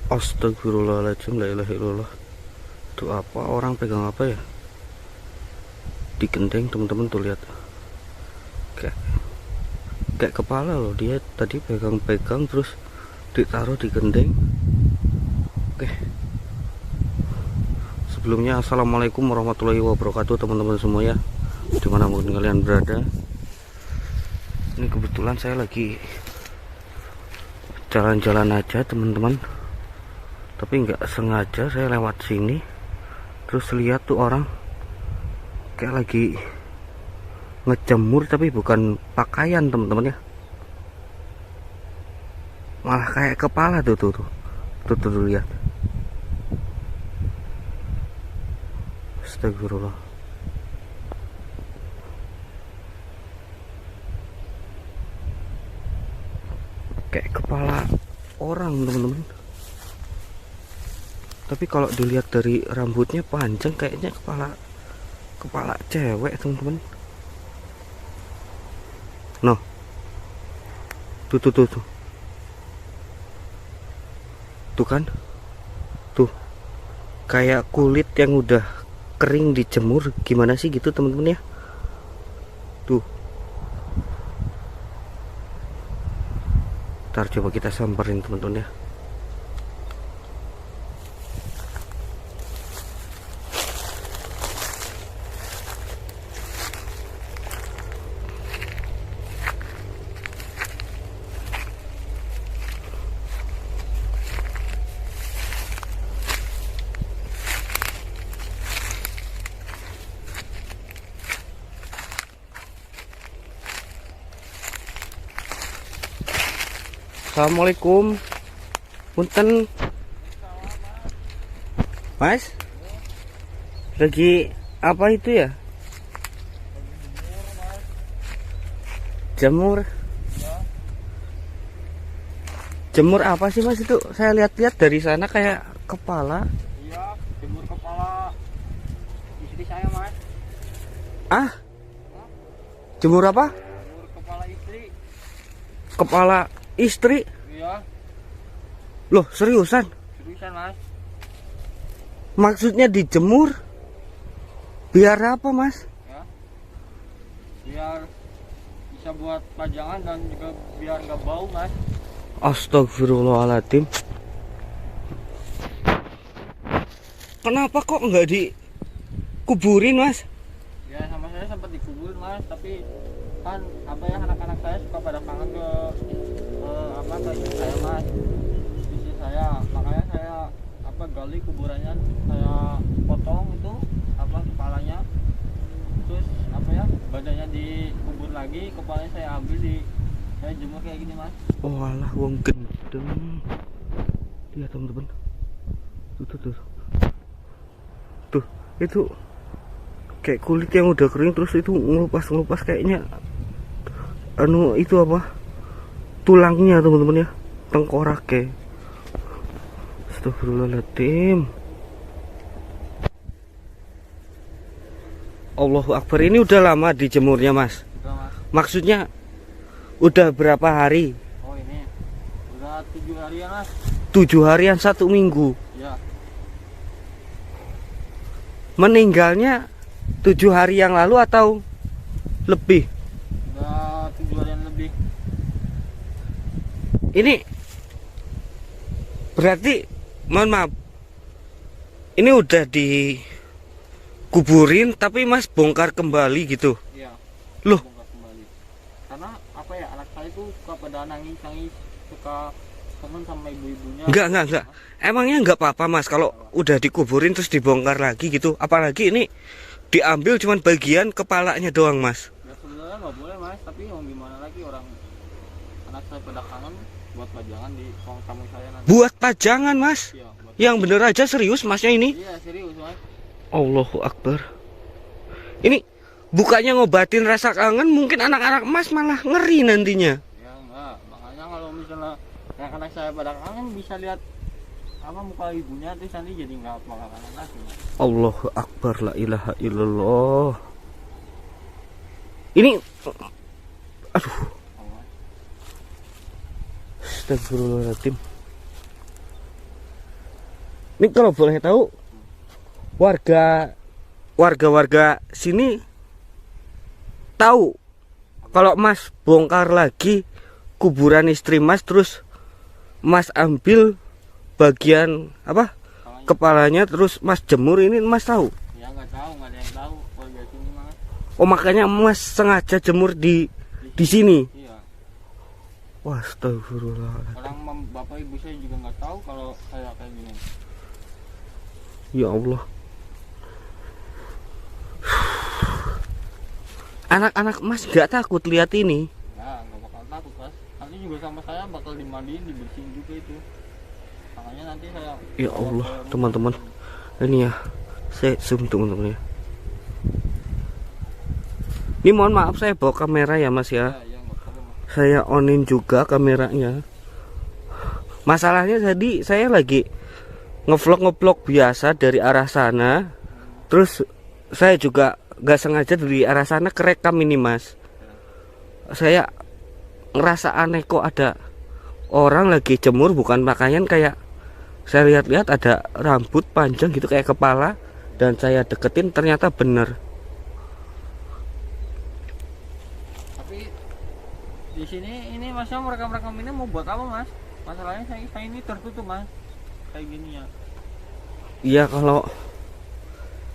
Astagfirullahaladzim, la ilaha illallah. Itu apa, orang pegang apa ya? Di gendeng teman-teman, tuh lihat. Kayak kepala loh, dia tadi pegang-pegang terus ditaruh di gendeng. Oke. Sebelumnya assalamualaikum warahmatullahi wabarakatuh teman-teman semua ya, dimanapun kalian berada. Ini kebetulan saya lagi jalan-jalan aja teman-teman, tapi nggak sengaja saya lewat sini terus lihat tuh orang kayak lagi ngejemur, tapi bukan pakaian teman-teman ya, malah kayak kepala tuh lihat. Astagfirullah. Kayak kepala orang teman-teman, tapi kalau dilihat dari rambutnya panjang kayaknya kepala cewek teman-teman. Noh, tuh kan, tuh kayak kulit yang udah kering dijemur gimana sih gitu teman-teman ya. Tuh, ntar coba kita samperin teman-teman ya. Assalamualaikum. Punten. Mas, lagi apa itu ya? Jemur. Jemur apa sih Mas itu? Saya lihat-lihat dari sana kayak kepala. Iya, jemur kepala istri saya, Mas. Ah? Jemur apa? Jemur kepala istri. Kepala istri? Iya, Loh, seriusan? seriusan, Mas. Maksudnya dijemur? Biar apa, Mas? Ya. Biar bisa buat pajangan dan juga biar nggak bau, Mas. Astagfirullahaladzim. Kenapa kok nggak dikuburin, Mas? Ya, sama saya sempat dikubur, Mas, tapi kan apa ya, anak-anak saya suka pada kangen ke istri saya, Mas. Istri saya, makanya saya gali kuburannya, saya potong itu kepalanya, terus badannya dikubur lagi, kepalanya saya ambil saya jemur kayak gini, Mas. Oh alah, wong gendeng. Lihat teman-teman, tuh itu kayak kulit yang udah kering terus itu ngelupas kayaknya itu apa, tulangnya teman-teman ya, tengkoraknya. Astagfirullahaladzim. Allahu Akbar. Ini udah lama dijemurnya, Mas? Udah, Mas. Maksudnya udah berapa hari? Oh, ini udah 7 harian, Mas. 7 harian, 1 minggu. Ya. Meninggalnya 7 hari yang lalu atau lebih? Udah 7 harian lebih. Ini berarti, mohon maaf, ini udah dikuburin tapi Mas bongkar kembali gitu? Iya. Loh, Bongkar kembali. Karena apa ya, anak saya itu suka pada nangis, suka kangen sama ibu-ibunya. enggak. Emangnya enggak apa-apa, Mas, kalau udah dikuburin terus dibongkar lagi gitu? Apalagi ini diambil cuman bagian kepalanya doang, Mas. Ya sebenarnya nggak boleh, Mas, tapi mau gimana lagi, orang anak saya pada kangen buat pajangan di ruang tamu saya nanti. Buat pajangan, Mas? Iya, Yang bener aja, serius Masnya ini? Iya, serius, Mas. Allahu Akbar. Ini bukannya ngobatin rasa kangen, mungkin anak-anak Mas malah ngeri nantinya. Ya enggak, makanya kalau misalnya anak saya pada kangen bisa lihat muka ibunya, terus nanti jadi nggak bakal kangen lagi, Mas. Allahu Akbar, la ilaha illallah. Ini aduh, astagfirullahaladzim. Ini kalau boleh tahu, warga sini tahu kalau Mas bongkar lagi kuburan istri Mas, terus Mas ambil bagian apa kepalanya, terus Mas jemur, ini Mas tahu? Ya nggak tahu, nggak ada yang tahu warga sini Mas. Oh, makanya Mas sengaja jemur di sini. Iya. Wah, astagfirullah. Bapak ibu saya juga nggak tahu kalau saya kayak gini. Ya Allah. Anak-anak Mas nggak takut lihat ini? Ya nggak bakal takut Mas. Nanti juga sama saya bakal dimandiin, dibersihin juga itu. Makanya nanti saya. Ya Allah, teman-teman. Ini ya, saya zoom teman-teman ya. Ini mohon maaf saya bawa kamera ya Mas ya. Ya nggak apa-apa Mas. Saya onin juga kameranya. Masalahnya tadi saya lagi ngevlog biasa dari arah sana. Terus saya juga nggak sengaja dari arah sana kerekam ini Mas. Saya ngerasa aneh kok ada orang lagi jemur bukan pakaian, kayak saya lihat-lihat ada rambut panjang gitu kayak kepala, dan saya deketin ternyata bener. Tapi di sini ini Masnya merekam ini mau buat apa Mas? Masalahnya saya ini tertutup Mas, kayak gini ya. Iya,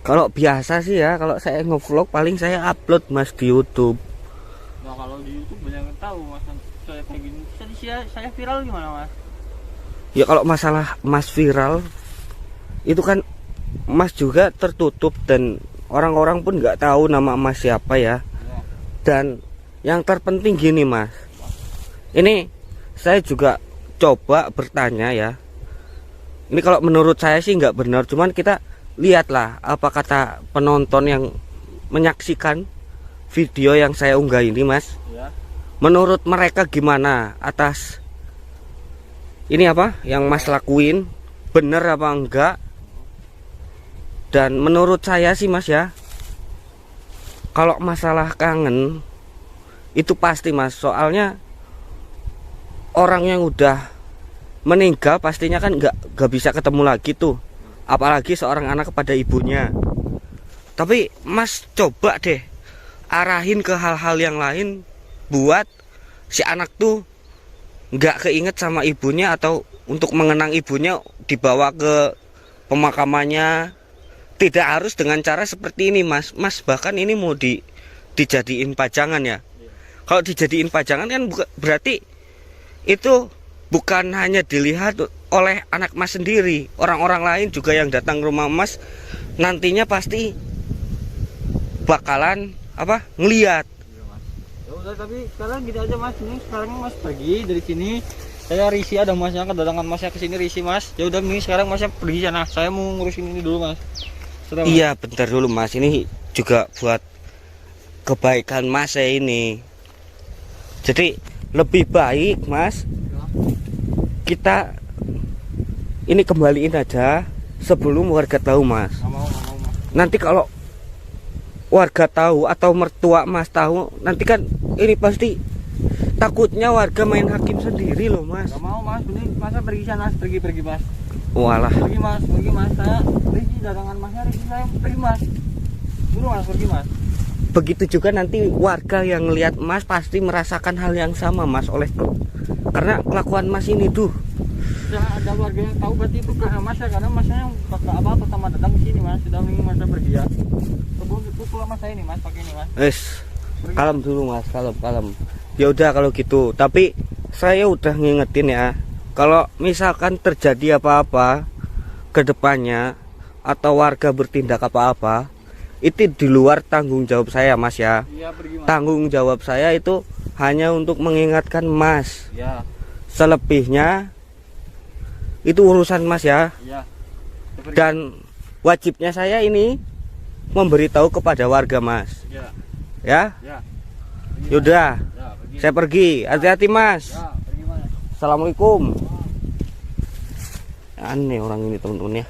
kalau biasa sih ya, kalau saya ngevlog paling saya upload Mas di YouTube. Nah kalau di YouTube banyak yang tahu Mas saya kayak gini. Jadi saya viral gimana Mas? Ya kalau masalah Mas viral itu kan Mas juga tertutup dan orang-orang pun nggak tahu nama Mas siapa ya. Dan yang terpenting gini Mas, ini saya juga coba bertanya ya. Ini kalau menurut saya sih nggak benar, cuman kita lihatlah apa kata penonton yang menyaksikan video yang saya unggah ini Mas. Ya. Menurut mereka gimana atas ini apa yang Mas lakuin, bener apa enggak? Dan menurut saya sih Mas ya, kalau masalah kangen itu pasti Mas, soalnya orang yang udah meninggal pastinya kan nggak bisa ketemu lagi tuh, apalagi seorang anak kepada ibunya. Tapi Mas coba deh arahin ke hal-hal yang lain buat si anak tuh nggak keinget sama ibunya, atau untuk mengenang ibunya dibawa ke pemakamannya. Tidak harus dengan cara seperti ini Mas. Mas bahkan ini mau dijadiin pajangan ya. Kalau dijadiin pajangan kan berarti itu bukan hanya dilihat oleh anak Mas sendiri, orang-orang lain juga yang datang ke rumah Mas nantinya pasti bakalan apa ngeliat. Ya udah, tapi sekarang gini aja Mas, ini sekarang Mas pergi dari sini, saya risih ada Masnya, kedatangan Masnya ke sini risih Mas. Ya udah, ini sekarang Masnya pergi sana, saya mau ngurusin ini dulu Mas. Sudah, Mas? Iya bentar dulu Mas, ini juga buat kebaikan Mas saya ini. Jadi lebih baik Mas kita ini kembaliin aja sebelum warga tahu Mas. Nggak mau Mas. Nanti kalau warga tahu atau mertua Mas tahu, nanti kan ini pasti takutnya warga main hakim sendiri loh Mas. Nggak mau Mas, ini Masnya pergi sana, pergi Mas. Walah. Pergi Mas, saya risih dagangan Masnya, risih saya pergi Mas. Dulu Mas, pergi Mas. Begitu juga nanti warga yang lihat Mas pasti merasakan hal yang sama Mas, karena kelakuan Mas ini tuh. Sudah ada warga yang tahu berarti itu karena Mas ya, karena Masnya yang pertama datang ke sini Mas, sudah ingin Masnya pergi ya. Sebelum itu pula Mas saya ini Mas, pakai ini Mas. Kalem dulu Mas, kalem. Ya udah kalau gitu, tapi saya udah ngingetin ya, kalau misalkan terjadi apa-apa ke depannya atau warga bertindak apa-apa, itu di luar tanggung jawab saya Mas ya. Iya, pergi Mas. Tanggung jawab saya itu hanya untuk mengingatkan Mas. Ya. Selebihnya itu urusan Mas ya. Iya. Dan wajibnya saya ini memberitahu kepada warga Mas. Iya. Ya? Ya. Yaudah. Ya, pergi. Saya pergi. Hati-hati Mas. Ya, pergi Mas. Assalamualaikum. Aneh orang ini teman-teman ya.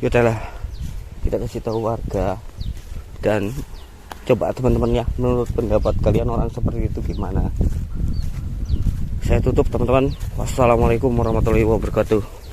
Yaudahlah, kita kasih tahu warga. Dan coba teman-teman ya, menurut pendapat kalian orang seperti itu gimana? Saya tutup teman-teman. Wassalamualaikum warahmatullahi wabarakatuh.